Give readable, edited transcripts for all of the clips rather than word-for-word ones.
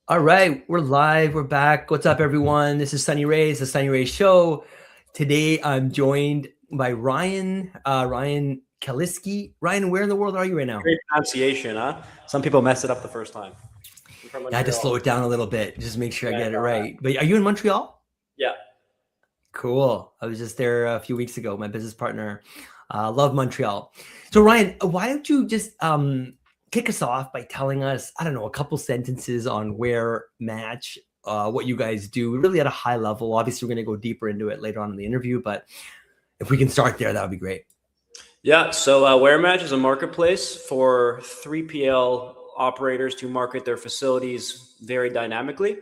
All right, we're live. We're back. What's up, everyone? This is Sunny Ray's the Sunny Ray Show. Today, I'm joined by Ryan Kaliski. Ryan, where in the world are you right now? Great pronunciation, huh? Some people mess it up the first time. I'm from I had to slow Montreal. it down a little bit, just make sure I Yeah, I get it saw right. But are you in Montreal? that. Yeah. Cool. I was just there a few weeks ago. My business partner, love Montreal. So Ryan, why don't you just kick us off by telling us, I don't know, a couple sentences on where Match, what you guys do, really at a high level. Obviously, we're going to go deeper into it later on in the interview, but if we can start there, that would be great. Yeah. So WearMatch is a marketplace for 3PL operators to market their facilities very dynamically.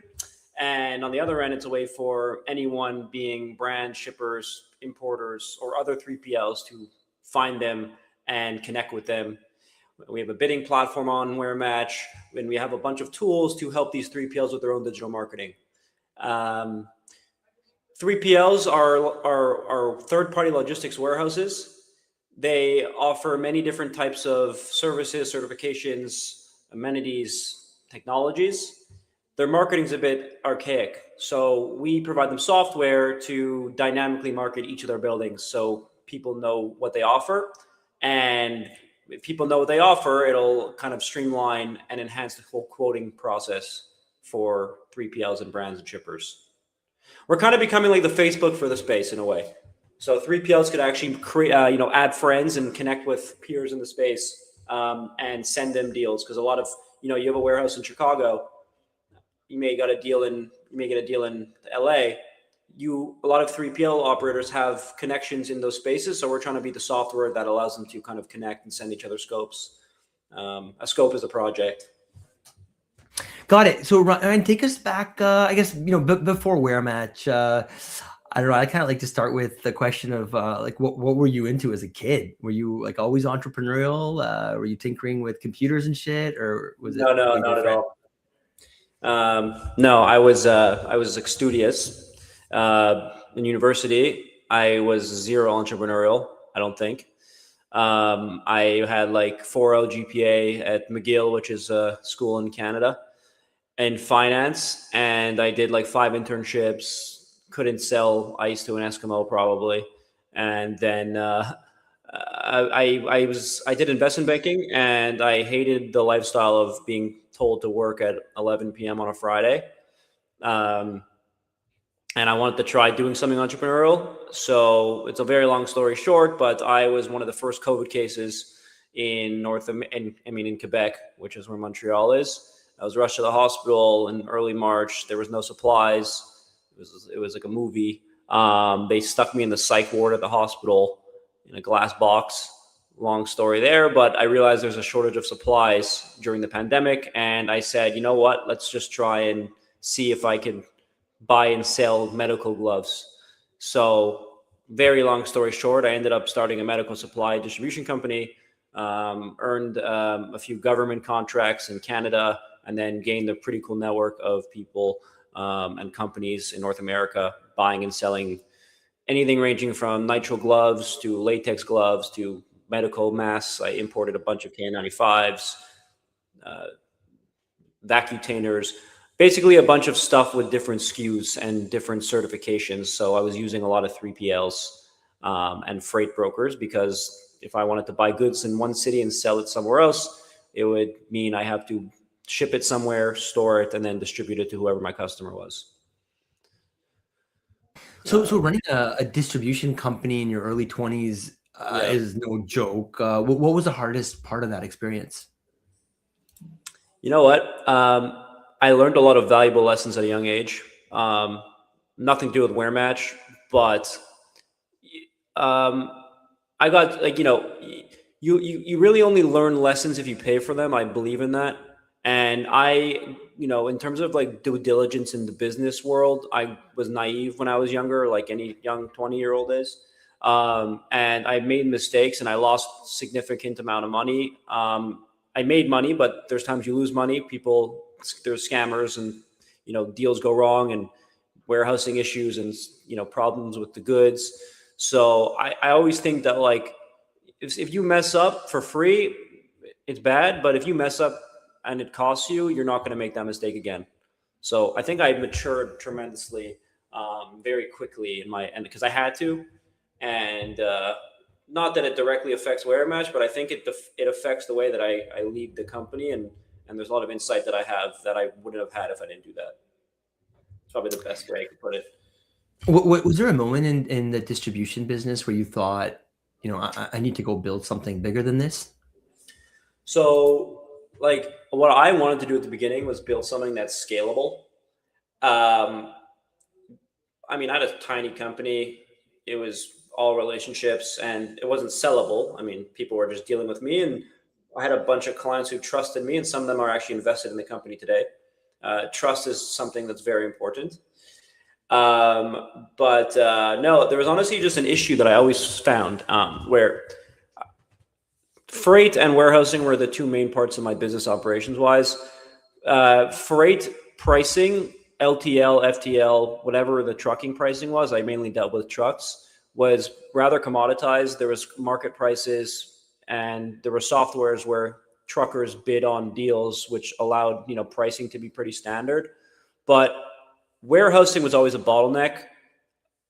And on the other end, it's a way for anyone being brand shippers, importers, or other 3PLs to find them and connect with them. We have a bidding platform on WearMatch, and we have a bunch of tools to help these 3PLs with their own digital marketing. Um, 3PLs are third-party logistics warehouses. They offer many different types of services, certifications, amenities, technologies. Their marketing's a bit archaic. So we provide them software to dynamically market each of their buildings so people know what they offer. And if people know what they offer, it'll kind of streamline and enhance the whole quoting process for 3PLs and brands and shippers. We're kind of becoming like the Facebook for the space in a way. So 3PLs could actually create, add friends and connect with peers in the space, and send them deals. Because a lot of, you have a warehouse in Chicago, you may get a deal in LA. A lot of 3PL operators have connections in those spaces. So we're trying to be the software that allows them to kind of connect and send each other scopes. A scope is a project. Got it. So Ryan, take us back, I guess, before WearMatch. I don't know. I kind of like to start with the question of like, what were you into as a kid? Were you like always entrepreneurial? Were you tinkering with computers and shit, or was it No, way not at different? all. No, I was like studious in university. I was zero entrepreneurial. I don't think. I had like 4.0 GPA at McGill, which is a school in Canada, in finance, and I did like 5 internships. Couldn't sell ice to an Eskimo probably, and then I did investment banking, and I hated the lifestyle of being told to work at 11 p.m. on a Friday. Um, and I wanted to try doing something entrepreneurial. So it's a very long story short, but I was one of the first COVID cases in Quebec, which is where Montreal is. I was rushed to the hospital in early March. There was no supplies. It was like a movie. They stuck me in the psych ward at the hospital in a glass box. Long story there, but I realized there's a shortage of supplies during the pandemic, and I said, you know what? Let's just try and see if I can buy and sell medical gloves. So, very long story short, I ended up starting a medical supply distribution company, earned a few government contracts in Canada, and then gained a pretty cool network of people and companies in North America buying and selling anything ranging from nitrile gloves to latex gloves to medical masks. I imported a bunch of KN95s, uh, vacutainers, basically a bunch of stuff with different SKUs and different certifications. So I was using a lot of 3PLs and freight brokers, because if I wanted to buy goods in one city and sell it somewhere else, it would mean I have to ship it somewhere, store it, and then distribute it to whoever my customer was. So running a distribution company in your early 20s Yeah. is no joke. What was the hardest part of that experience? You know what? I learned a lot of valuable lessons at a young age. Um, Nothing to do with WearMatch, but um, I got like you really only learn lessons if you pay for them. I believe in that, and in terms of like due diligence in the business world, I was naive when I was younger, like any young 20-year-old is. And I made mistakes, and I lost significant amount of money. I made money, but there's times you lose money. There's scammers, and deals go wrong, and warehousing issues, and problems with the goods. So I always think that, like, if you mess up for free, it's bad. But if you mess up and it costs you, you're not going to make that mistake again. So I think I matured tremendously very quickly and because I had to, and not that it directly affects where I match, but I think it affects the way that I lead the company, and there's a lot of insight that I have that I wouldn't have had if I didn't do that. It's probably the best way I could put it. Was there a moment in the distribution business where you thought, I need to go build something bigger than this? So, like, what I wanted to do at the beginning was build something that's scalable. Um, I mean, I had a tiny company. It was all relationships, and it wasn't sellable. I mean, people were just dealing with me, and I had a bunch of clients who trusted me, and some of them are actually invested in the company today. Trust is something that's very important. But no, there was honestly just an issue that I always found where freight and warehousing were the two main parts of my business operations wise. Freight pricing, LTL, FTL, whatever the trucking pricing was, I mainly dealt with trucks, was rather commoditized. There was market prices, and there were softwares where truckers bid on deals, which allowed pricing to be pretty standard. But warehousing was always a bottleneck.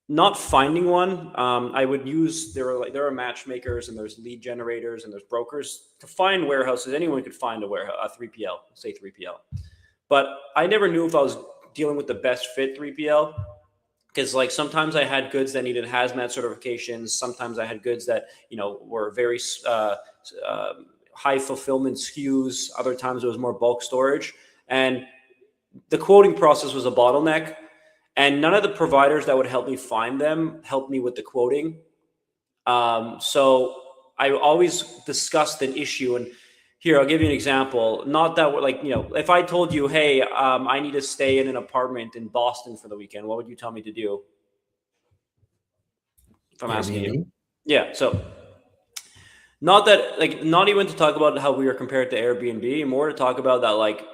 Not finding one, I would use there are matchmakers, and there's lead generators, and there's brokers to find warehouses. Anyone could find a warehouse, a 3PL, say 3PL. But I never knew if I was dealing with the best fit 3PL, because like sometimes I had goods that needed hazmat certifications. Sometimes I had goods that were very high fulfillment SKUs. Other times it was more bulk storage, and the quoting process was a bottleneck. And none of the providers that would help me find them helped me with the quoting. So I always discussed an issue. And here, I'll give you an example. Not that, if I told you, hey, I need to stay in an apartment in Boston for the weekend, what would you tell me to do? If I'm asking you. Yeah. So not even to talk about how we are compared to Airbnb, more to talk about that,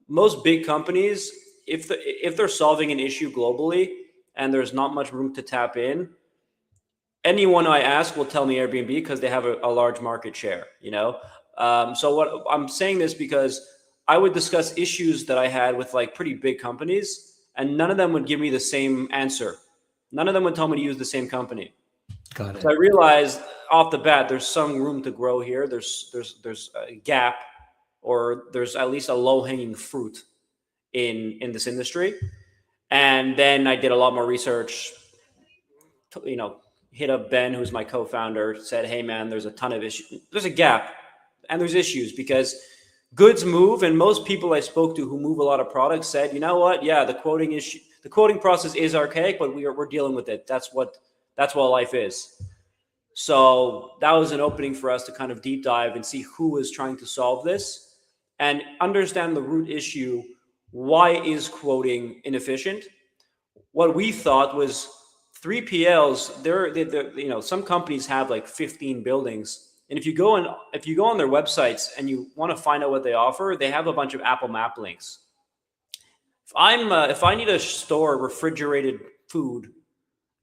most big companies, if they're solving an issue globally and there's not much room to tap in, anyone I ask will tell me Airbnb because they have a large market share, So what I'm saying this because I would discuss issues that I had with pretty big companies, and none of them would give me the same answer. None of them would tell me to use the same company. Got it. So I realized off the bat, there's some room to grow here. There's a gap, or there's at least a low-hanging fruit in this industry. And then I did a lot more research, hit up Ben, who's my co-founder, said, hey man, there's a ton of issues. There's a gap and there's issues because goods move. And most people I spoke to who move a lot of products said, you know what? Yeah, the quoting process is archaic, but we're dealing with it. That's what life is. So that was an opening for us to kind of deep dive and see who is trying to solve this and understand the root issue. Why is quoting inefficient? What we thought was 3PLs. They're some companies have 15 buildings, and if you go on their websites and you want to find out what they offer, they have a bunch of Apple Map links. If I need to store refrigerated food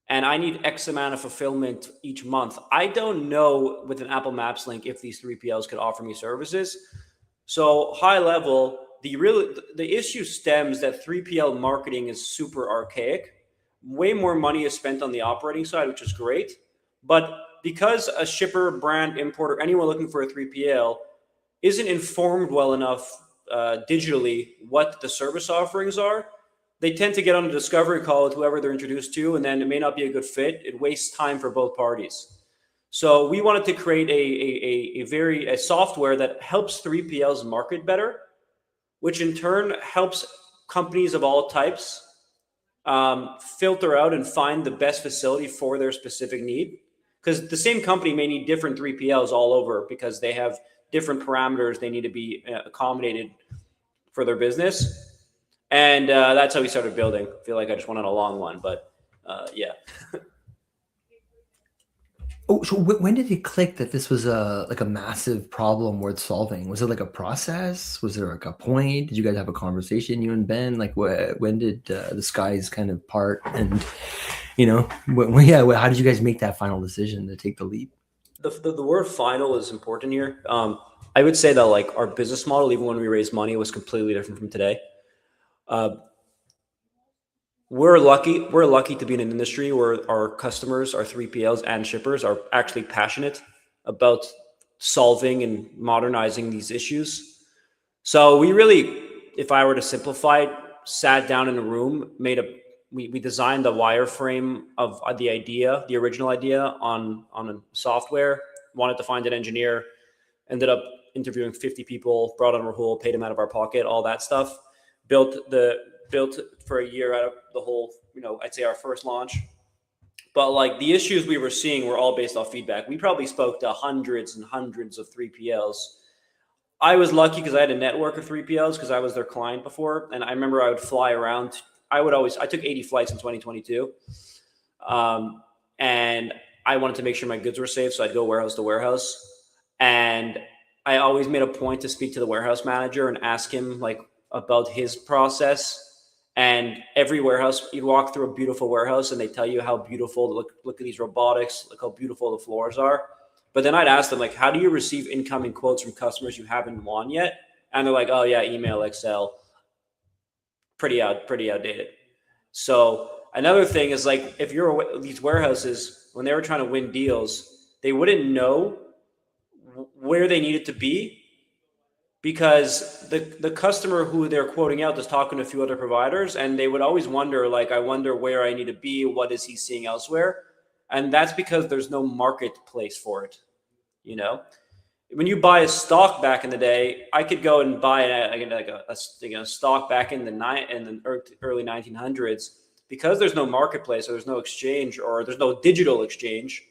and I need X amount of fulfillment each month, I don't know with an Apple Maps link if these 3PLs could offer me services. So high level, the issue stems that 3PL marketing is super archaic. Way more money is spent on the operating side, which is great. But because a shipper, brand, importer, anyone looking for a 3PL isn't informed well enough digitally what the service offerings are, they tend to get on a discovery call with whoever they're introduced to, and then it may not be a good fit. It wastes time for both parties. So we wanted to create a software that helps 3PLs market better, which in turn helps companies of all types filter out and find the best facility for their specific need. Because the same company may need different 3PLs all over because they have different parameters they need to be accommodated for their business. And that's how we started building. I feel like I just went on a long one, but yeah. Oh, so when did it click that this was a massive problem worth solving? Was it a process? Was there a point? Did you guys have a conversation, you and Ben? When did the skies kind of part? And how did you guys make that final decision to take the leap? The word final is important here. I would say that our business model, even when we raised money, was completely different from today. We're lucky to be in an industry where our customers, our 3PLs and shippers are actually passionate about solving and modernizing these issues. So we really, if I were to simplify it, sat down in a room, we designed the wireframe of the original idea on a software, wanted to find an engineer, ended up interviewing 50 people, brought on Rahul, paid him out of our pocket, all that stuff. Built for a year out of the whole, I'd say our first launch. But like the issues we were seeing were all based off feedback. We probably spoke to hundreds and hundreds of 3PLs. I was lucky because I had a network of 3PLs because I was their client before. And I remember I would fly around. I took 80 flights in 2022. And I wanted to make sure my goods were safe. So I'd go warehouse to warehouse. And I always made a point to speak to the warehouse manager and ask him like about his process. And every warehouse, you'd walk through a beautiful warehouse and they tell you how beautiful, look at these robotics, look how beautiful the floors are. But then I'd ask them, like, how do you receive incoming quotes from customers you haven't won yet? And they're like, oh yeah, email, Excel, pretty outdated. So another thing is like, if you're these warehouses, when they were trying to win deals, they wouldn't know where they needed to be because the customer who they're quoting out is talking to a few other providers, and they would always wonder, like, I wonder where I need to be. What is he seeing elsewhere? And that's because there's no marketplace for it. When you buy a stock back in the day, I could go and buy a stock back in the early 1900s because there's no marketplace or there's no exchange or there's no digital exchange.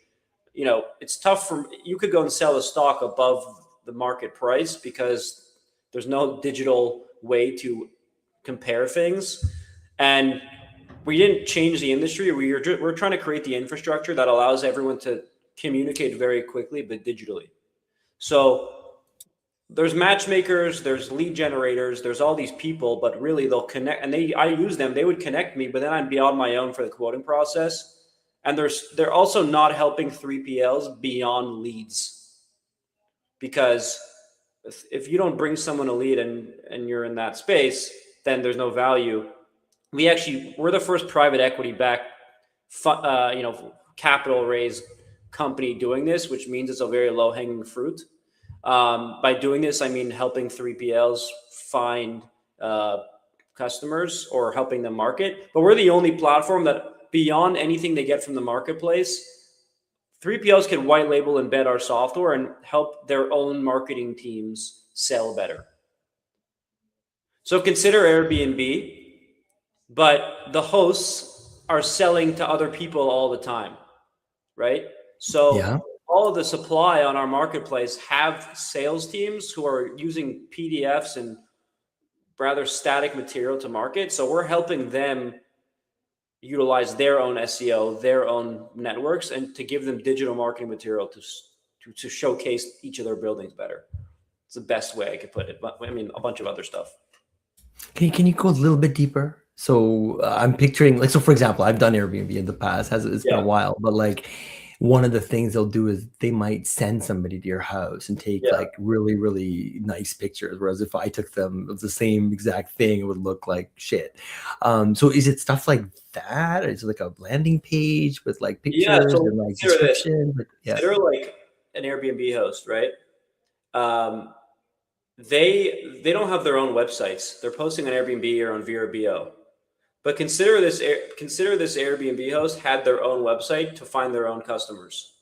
It's tough you could go and sell a stock above the market price because there's no digital way to compare things. And we didn't change the industry. We're trying to create the infrastructure that allows everyone to communicate very quickly, but digitally. So there's matchmakers, there's lead generators, there's all these people, but really they'll connect, and I use them. They would connect me, but then I'd be on my own for the quoting process. And they're also not helping 3PLs beyond leads, because if you don't bring someone a lead and you're in that space, then there's no value. We're the first private equity backed, capital raised company doing this, which means it's a very low hanging fruit. By doing this, I mean helping 3PLs find customers or helping them market. But we're the only platform that, beyond anything they get from the marketplace, 3PLs can white label, embed our software, and help their own marketing teams sell better. So consider Airbnb, but the hosts are selling to other people all the time, right? So yeah. All of the supply on our marketplace have sales teams who are using PDFs and rather static material to market. So we're helping them utilize their own SEO, their own networks, and to give them digital marketing material to showcase each of their buildings better. It's the best way I could put it. But I mean, a bunch of other stuff. Can you go a little bit deeper? So I'm picturing, like, so for example, I've done Airbnb in the past. It's been a while, but like one of the things they'll do is they might send somebody to your house and take like really, really nice pictures. Whereas if I took them of the same exact thing, it would look like shit. So is it stuff like that? Or is it like a landing page with like pictures and like description? They're like an Airbnb host, right? They don't have their own websites. They're posting on Airbnb or on VRBO. But consider this Airbnb host had their own website to find their own customers,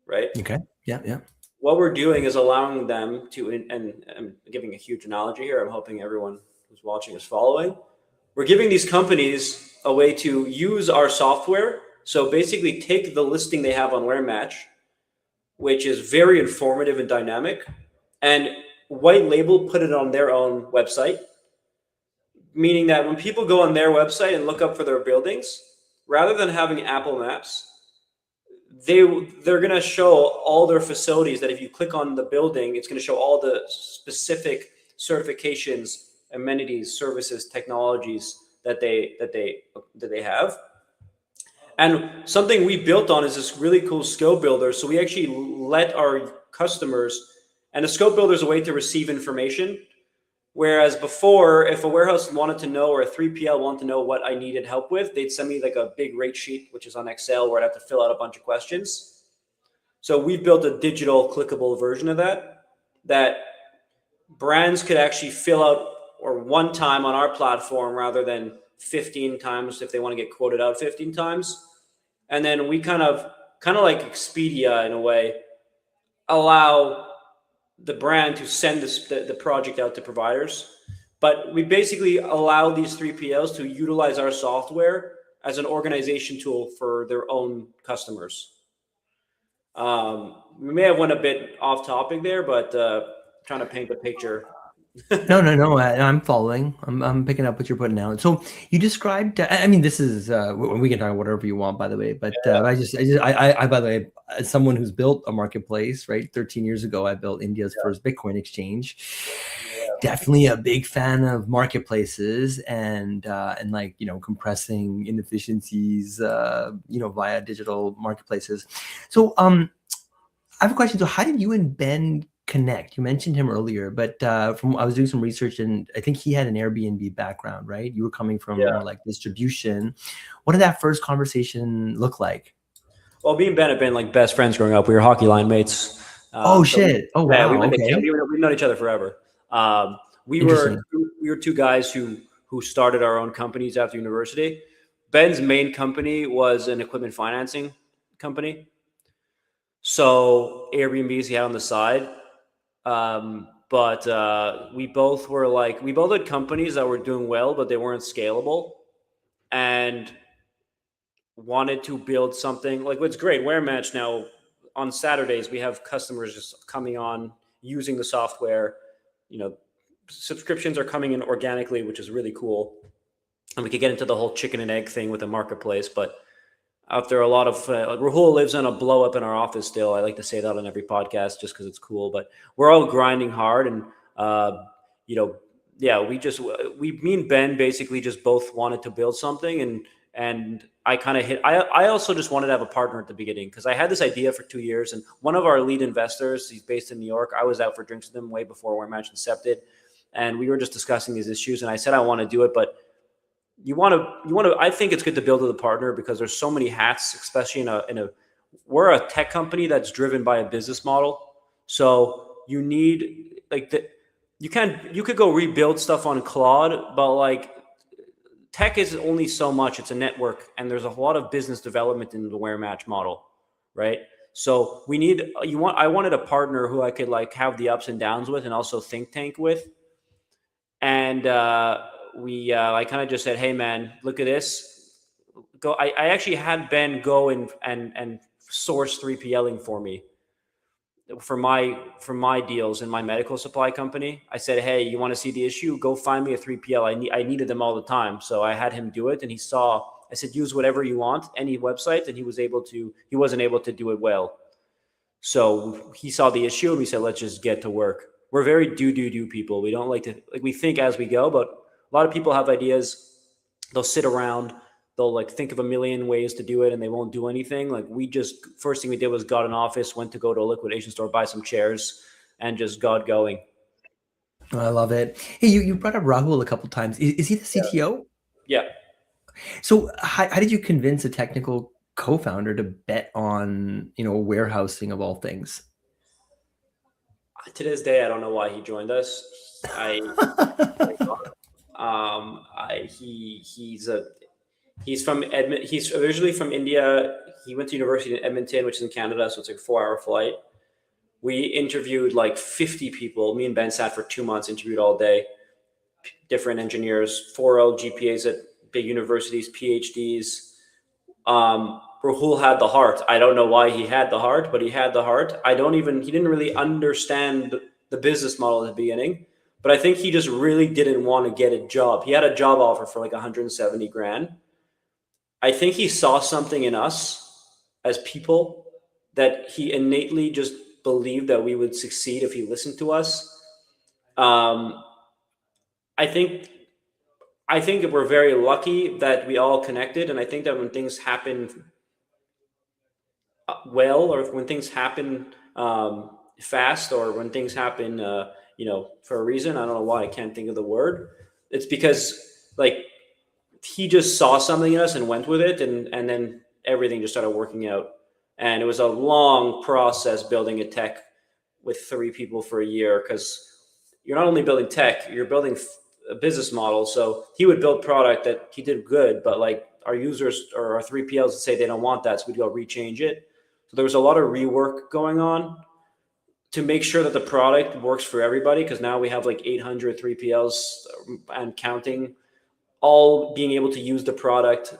right? Okay. Yeah. What we're doing is allowing them to, and I'm giving a huge analogy here. I'm hoping everyone who's watching is following. We're giving these companies a way to use our software. So basically take the listing they have on WhereMatch, which is very informative and dynamic, and white label, put it on their own website. Meaning that when people go on their website and look up for their buildings, rather than having Apple Maps, they're going to show all their facilities. That if you click on the building, it's going to show all the specific certifications, amenities, services, technologies that they have. And something we built on is this really cool scope builder. So we actually let our customers, and a scope builder is a way to receive information. Whereas before, if a warehouse wanted to know or a 3PL wanted to know what I needed help with, they'd send me like a big rate sheet, which is on Excel, where I'd have to fill out a bunch of questions. So we've built a digital clickable version of that brands could actually fill out or one time on our platform rather than 15 times if they want to get quoted out 15 times. And then we kind of like Expedia in a way, allow the brand to send the project out to providers. But we basically allow these 3PLs to utilize our software as an organization tool for their own customers. We may have went a bit off topic there, but trying to paint the picture. No. I'm following. I'm picking up what you're putting down. So you described. I mean, this is we can talk about whatever you want, by the way. But I, by the way, as someone who's built a marketplace, right? 13 years ago, I built India's first Bitcoin exchange. Definitely a big fan of marketplaces and like, compressing inefficiencies, via digital marketplaces. So I have a question. So how did you and Ben connect? You mentioned him earlier, but from I was doing some research and I think he had an Airbnb background, right? You were coming from more like distribution. What did that first conversation look like? Well, me and Ben have been like best friends growing up. We were hockey line mates. Oh shit! Oh wow! We went to camp. Okay. We've known each other forever. We Interesting. were two guys who started our own companies after university. Ben's main company was an equipment financing company. So Airbnbs he had on the side. But we both had companies that were doing well, but they weren't scalable, and wanted to build something like what's great. Wear Match now on Saturdays we have customers just coming on using the software. Subscriptions are coming in organically, which is really cool. And we could get into the whole chicken and egg thing with the marketplace, but after a lot of Rahul lives on a blow up in our office still. I like to say that on every podcast just because it's cool, but we're all grinding hard. And, me and Ben basically just both wanted to build something. And I kind of I also just wanted to have a partner at the beginning because I had this idea for 2 years. And one of our lead investors, he's based in New York. I was out for drinks with him way before Wear Match incepted. And we were just discussing these issues. And I said, I want to do it, but you want to, I think it's good to build with a partner because there's so many hats, especially we're a tech company that's driven by a business model. So you need you could go rebuild stuff on Claude, but like tech is only so much. It's a network and there's a lot of business development in the Wear Match model, right? So I wanted a partner who I could like have the ups and downs with and also think tank with. And, I kind of just said, hey man, look at this. Go. I actually had Ben go and source 3PLing for me for my deals in my medical supply company. I said, hey, you want to see the issue? Go find me a 3PL. I needed them all the time. So I had him do it. And I said, use whatever you want, any website. And he wasn't able to do it well. So he saw the issue and we said, let's just get to work. We're very do people. We don't like to, we think as we go, but a lot of people have ideas. They'll sit around. They'll like think of a million ways to do it and they won't do anything. Like first thing we did was got an office, went to go to a liquidation store, buy some chairs and just got going. I love it. Hey, you brought up Rahul a couple of times. Is he the CTO? Yeah. So how did you convince a technical co-founder to bet on, warehousing of all things? To this day, I don't know why he joined us. He's from Edmonton. He's originally from India. He went to university in Edmonton, which is in Canada, so it's like a 4-hour flight. We interviewed like 50 people. Me and Ben sat for 2 months, interviewed all day, different engineers, 4.0 GPAs at big universities, PhDs. Rahul had the heart. I don't know why he had the heart, but he had the heart. He didn't really understand the business model at the beginning, but I think he just really didn't want to get a job. He had a job offer for like 170 grand. I think he saw something in us as people that he innately just believed that we would succeed if he listened to us. I think we're very lucky that we all connected. And I think that when things happen well, or when things happen fast, or when things happen, for a reason. I don't know why I can't think of the word. It's because like he just saw something in us and went with it, and then everything just started working out. And it was a long process building a tech with 3 people for a year, because you're not only building tech, you're building a business model. So he would build product that he did good, but like our users or our 3PLs would say they don't want that, so we'd go rechange it. So there was a lot of rework going on to make sure that the product works for everybody, because now we have like 800 3PLs and counting, all being able to use the product.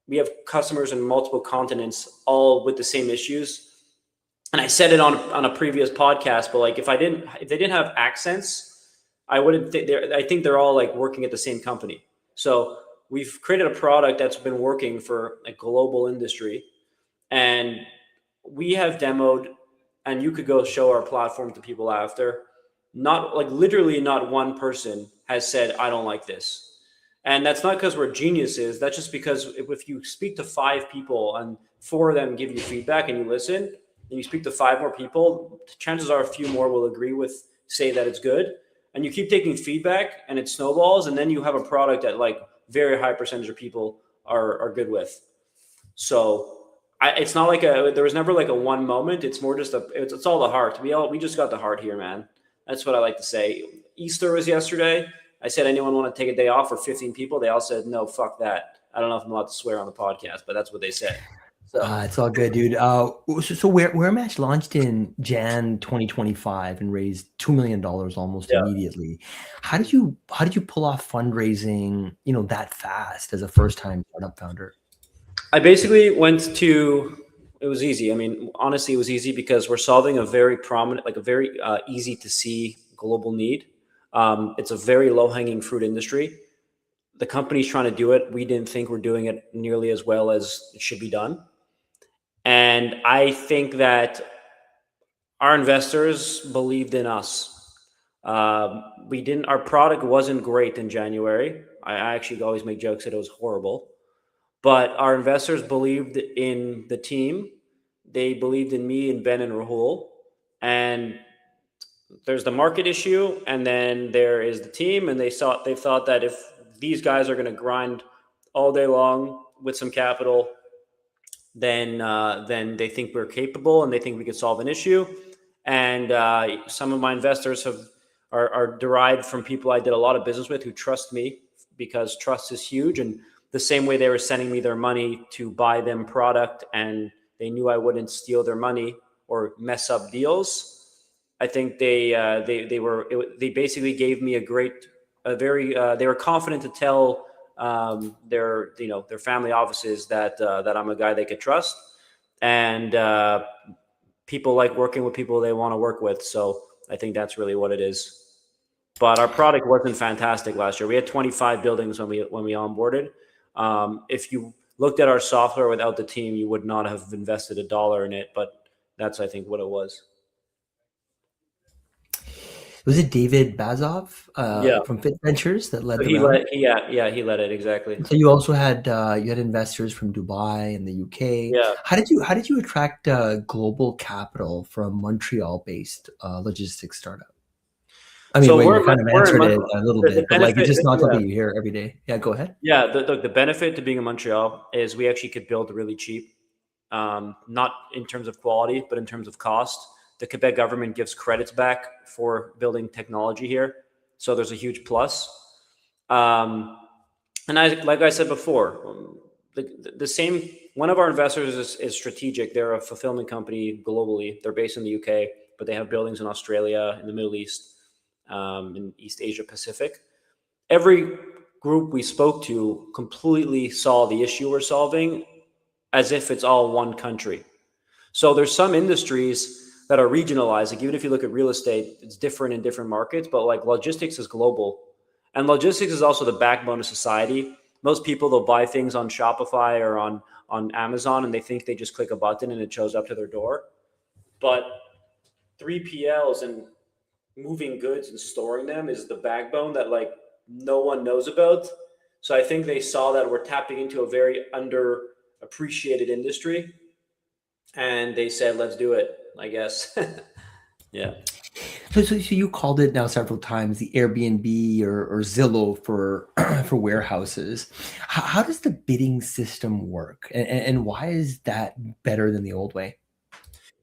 We have customers in multiple continents, all with the same issues. And I said it on a previous podcast, but like if they didn't have accents, I wouldn't think I think they're all like working at the same company. So we've created a product that's been working for a global industry, and we have demoed, and you could go show our platform to people after. Not like literally not one person has said, I don't like this. And that's not because we're geniuses. That's just because if you speak to 5 people and 4 of them give you feedback and you listen, and you speak to 5 more people, chances are a few more will agree with, say that it's good. And you keep taking feedback and it snowballs, and then you have a product that like very high percentage of people are good with. So it's not like there was never like a one moment. It's more just it's all the heart. We just got the heart here, man. That's what I like to say. Easter was yesterday. I said, anyone want to take a day off for 15 people? They all said, no, fuck that. I don't know if I'm allowed to swear on the podcast, but that's what they said. So It's all good, dude. So where Match launched in Jan 2025 and raised $2 million almost immediately. How did you pull off fundraising, that fast as a first-time startup founder? I basically went to, it was easy. I mean, honestly, it was easy because we're solving a very prominent, like a very easy to see global need. It's a very low hanging fruit industry. The company's trying to do it. We didn't think we're doing it nearly as well as it should be done. And I think that our investors believed in us. Our product wasn't great in January. I actually always make jokes that it was horrible, but our investors believed in the team. They believed in me and Ben and Rahul. And there's the market issue, and then there is the team. And they thought that if these guys are going to grind all day long with some capital, then they think we're capable and they think we could solve an issue. And some of my investors are derived from people I did a lot of business with who trust me, because trust is huge. And the same way they were sending me their money to buy them product, and they knew I wouldn't steal their money or mess up deals. I think they basically gave me they were confident to tell their family offices that I'm a guy they could trust, and people like working with people they want to work with. So I think that's really what it is. But our product wasn't fantastic last year. We had 25 buildings when we onboarded. If you looked at our software without the team, you would not have invested $1 in it. But that's, I think, what it was. Was it David Bazov from Fit Ventures that led the round? He led it, exactly. So you also had investors from Dubai and the UK. Yeah. How did you attract global capital from Montreal-based logistics startup? I mean, you kind of answered it a little bit, but like it's just not something you hear every day. Yeah, go ahead. Yeah, the benefit to being in Montreal is we actually could build really cheap, not in terms of quality, but in terms of cost. The Quebec government gives credits back for building technology here, so there's a huge plus. And like I said before, the same. One of our investors is strategic. They're a fulfillment company globally. They're based in the UK, but they have buildings in Australia, in the Middle East, in East Asia Pacific. Every group we spoke to completely saw the issue we're solving as if it's all one country. So there's some industries that are regionalized. Like even if you look at real estate, it's different in different markets, but like logistics is global. And logistics is also the backbone of society. Most people, they'll buy things on Shopify or on Amazon, and they think they just click a button and it shows up to their door. But 3PLs and moving goods and storing them is the backbone that like no one knows about. So I think they saw that we're tapping into a very underappreciated industry, and they said, let's do it, I guess. Yeah. So you called it now several times the Airbnb or Zillow for for warehouses. How does the bidding system work, and why is that better than the old way?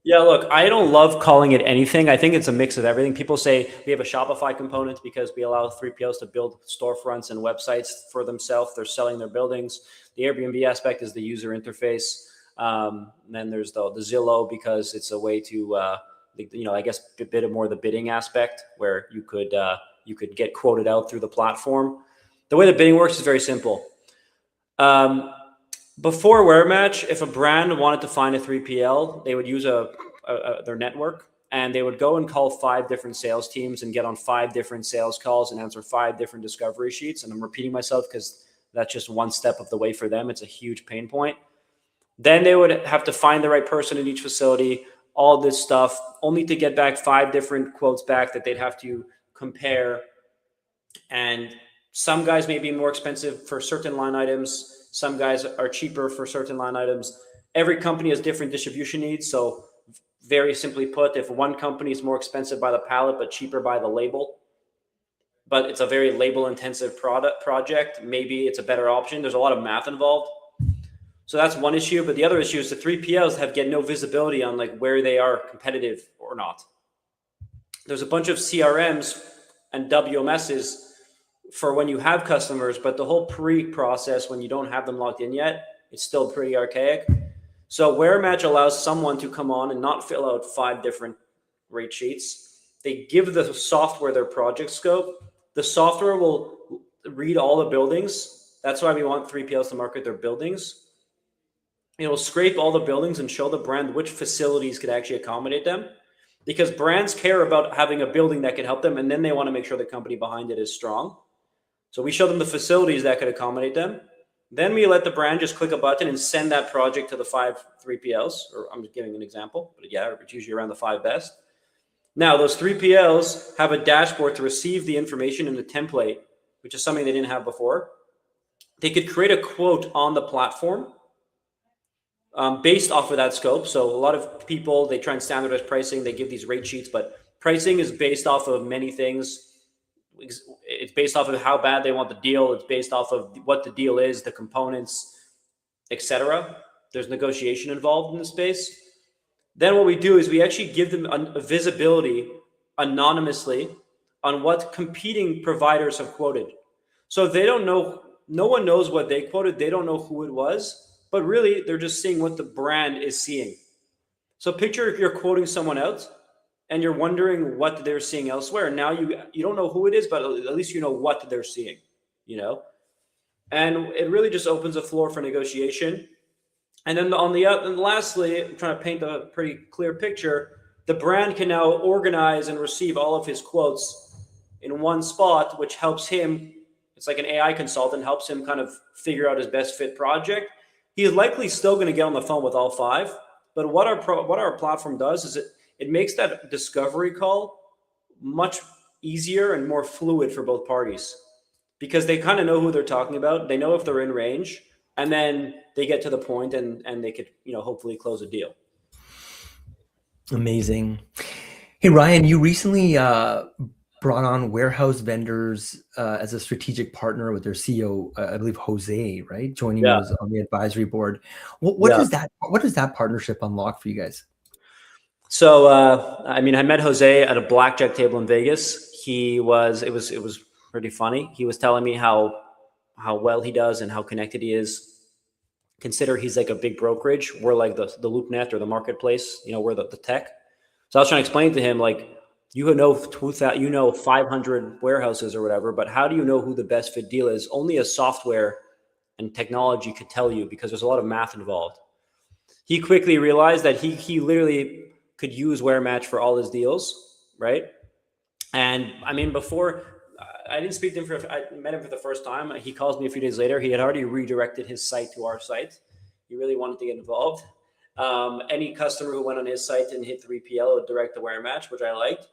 Yeah, look, I don't love calling it anything. I think it's a mix of everything. People say we have a Shopify component because we allow 3PLs to build storefronts and websites for themselves. They're selling their buildings. The Airbnb aspect is the user interface. And then there's the Zillow because it's a way to, I guess a bit of more the bidding aspect where you could get quoted out through the platform. The way the bidding works is very simple. Um, Before Wear Match, if a brand wanted to find a 3PL, they would use their network and they would go and call 5 different sales teams and get on 5 different sales calls and answer 5 different discovery sheets. And I'm repeating myself because that's just one step of the way for them. It's a huge pain point. Then they would have to find the right person in each facility, all this stuff, only to get back 5 different quotes back that they'd have to compare. And some guys may be more expensive for certain line items. Some guys are cheaper for certain line items. Every company has different distribution needs. So very simply put, if one company is more expensive by the pallet, but cheaper by the label, but it's a very label intensive project, maybe it's a better option. There's a lot of math involved. So that's one issue. But the other issue is the 3PLs get no visibility on like where they are competitive or not. There's a bunch of CRMs and WMSs for when you have customers, but the whole pre-process when you don't have them logged in yet, it's still pretty archaic. So WhereMatch allows someone to come on and not fill out 5 different rate sheets. They give the software their project scope. The software will read all the buildings. That's why we want 3PLs to market their buildings. It will scrape all the buildings and show the brand which facilities could actually accommodate them, because brands care about having a building that can help them, and then they want to make sure the company behind it is strong. So we show them the facilities that could accommodate them. Then we let the brand just click a button and send that project to the 5 3PLs, or I'm just giving an example, but yeah, it's usually around the 5 best. Now, those 3PLs have a dashboard to receive the information in the template, which is something they didn't have before. They could create a quote on the platform based off of that scope. So a lot of people, they try and standardize pricing. They give these rate sheets, but pricing is based off of many things. It's based off of how bad they want the deal. It's based off of what the deal is, the components, etc. There's negotiation involved in the space. Then what we do is we actually give them a visibility anonymously on what competing providers have quoted. So they don't know, no one knows what they quoted. They don't know who it was, but really they're just seeing what the brand is seeing. So picture if you're quoting someone else and you're wondering what they're seeing elsewhere. And now you don't know who it is, but at least you know what they're seeing, And it really just opens a floor for negotiation. And then and lastly, I'm trying to paint a pretty clear picture. The brand can now organize and receive all of his quotes in one spot, which helps him. It's like an AI consultant, helps him kind of figure out his best fit project. He is likely still going to get on the phone with all 5. But what our platform does is it makes that discovery call much easier and more fluid for both parties, because they kind of know who they're talking about. They know if they're in range, and then they get to the point and they could, hopefully close a deal. Amazing. Hey, Ryan, you recently brought on warehouse vendors as a strategic partner with their CEO, I believe Jose, right? Joining you on the advisory board. What does that partnership unlock for you guys? So, I met Jose at a blackjack table in Vegas. It was pretty funny. He was telling me how well he does and how connected he is. Consider he's like a big brokerage. We're like the LoopNet or the marketplace. We're the tech. So I was trying to explain to him, like, you know 500 warehouses or whatever, but how do you know who the best fit deal is? Only a software and technology could tell you, because there's a lot of math involved. He quickly realized that he literally could use WearMatch for all his deals, right? And before I didn't speak to him I met him for the first time. He calls me a few days later. He had already redirected his site to our site. He really wanted to get involved. Any customer who went on his site and hit 3PL would direct the WearMatch, which I liked.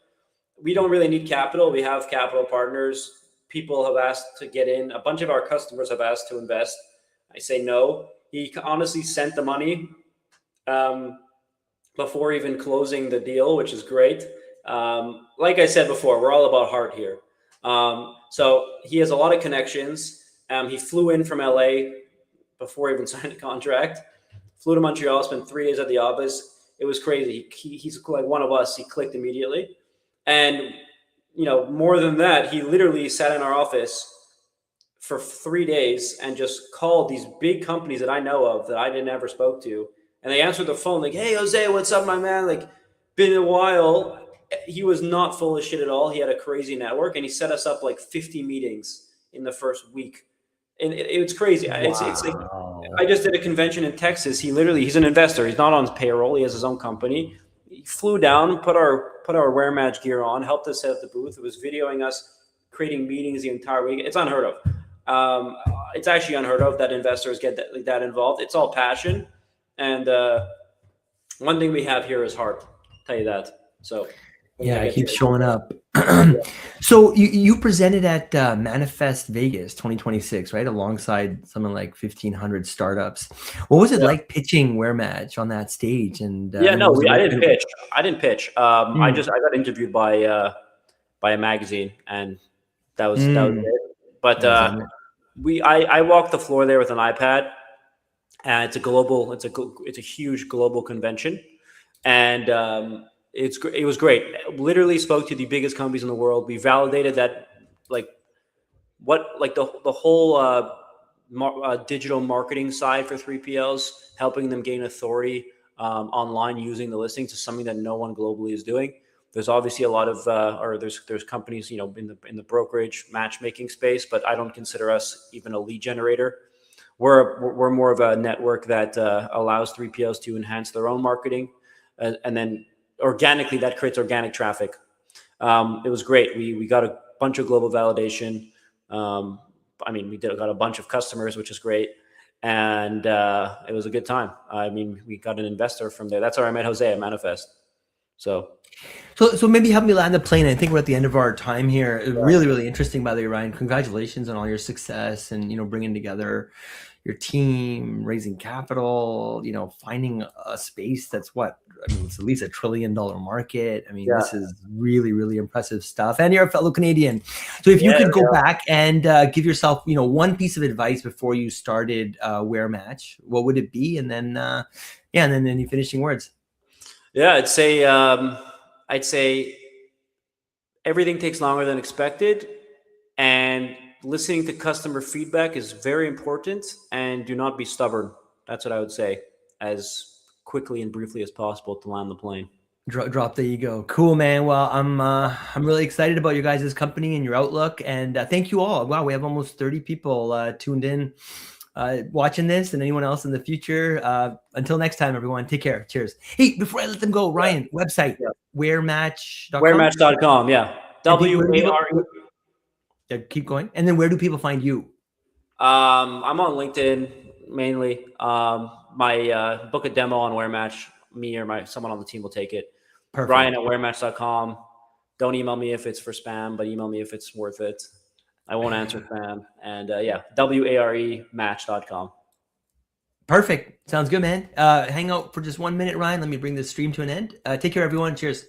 We don't really need capital. We have capital partners. People have asked to get in. A bunch of our customers have asked to invest. I say no. He honestly sent the money before even closing the deal, which is great. Like I said before, we're all about heart here. So he has a lot of connections. He flew in from LA before he even signed the contract. Flew to Montreal, spent 3 days at the office. It was crazy. He's like one of us. He clicked immediately, and more than that, he literally sat in our office for 3 days and just called these big companies that I know of that I didn't ever spoke to, and they answered the phone like, "Hey, Jose, what's up, my man? Like, been a while." He was not full of shit at all. He had a crazy network, and he set us up like 50 meetings in the first week, and it was crazy. It's like I Wow. just did a convention in Texas. He's an investor. He's not on payroll. He has his own company. He flew down, put our wear match gear on, helped us set up the booth. It was videoing us creating meetings the entire week. It's unheard of. It's actually unheard of that investors get that involved. It's all passion, and one thing we have here is heart. I'll tell you that. So Yeah, it keeps showing up. So you presented at Manifest Vegas 2026, right? Alongside something like 1,500 startups. What was it like pitching Wear Match on that stage? And Yeah, no, was it I like didn't pitch. I didn't pitch. I Mm, got interviewed by a magazine, and that was mm, it. But that was it. I walked the floor there with an iPad, and it's a huge global convention, and it was great. Literally spoke to the biggest companies in the world. We validated that like the whole digital marketing side for 3PLs, helping them gain authority online using the listings is something that no one globally is doing. There's obviously a lot of there's companies in the brokerage matchmaking space, but I don't consider us even a lead generator. We're more of a network that allows 3PLs to enhance their own marketing, and then organically that creates organic traffic. It was great. We got a bunch of global validation. Got a bunch of customers, which is great, and it was a good time. We got an investor from there. That's how I met Jose at Manifest. So So maybe help me land the plane. I think we're at the end of our time here. Really, really interesting, by the way, Ryan. Congratulations on all your success and bringing together your team, raising capital. Finding a space that's it's at least $1 trillion market. This is really, really impressive stuff. And you're a fellow Canadian, so if you could go back and give yourself, one piece of advice before you started Wear Match, what would it be? And then, and then any finishing words. Yeah, I'd say everything takes longer than expected, and listening to customer feedback is very important. And do not be stubborn. That's what I would say, as quickly and briefly as possible to land the plane. Drop the ego. Cool, man. Well, I'm really excited about your guys' company and your outlook, and thank you all. Wow, we have almost 30 people tuned in, watching this, and anyone else in the future. Until next time, everyone, take care. Cheers. Hey, before I let them go, Ryan, website, wearmatch.com. Wearmatch.com, yeah. WARE. Yeah, keep going. And then where do people find you? I'm on LinkedIn mainly. Book a demo on Wearmatch. Me or someone on the team will take it. Perfect. Brian at wearmatch.com. Don't email me if it's for spam, but email me if it's worth it. I won't answer spam. And WAREmatch.com. Perfect. Sounds good, man. Hang out for just 1 minute, Ryan. Let me bring this stream to an end. Take care, everyone. Cheers.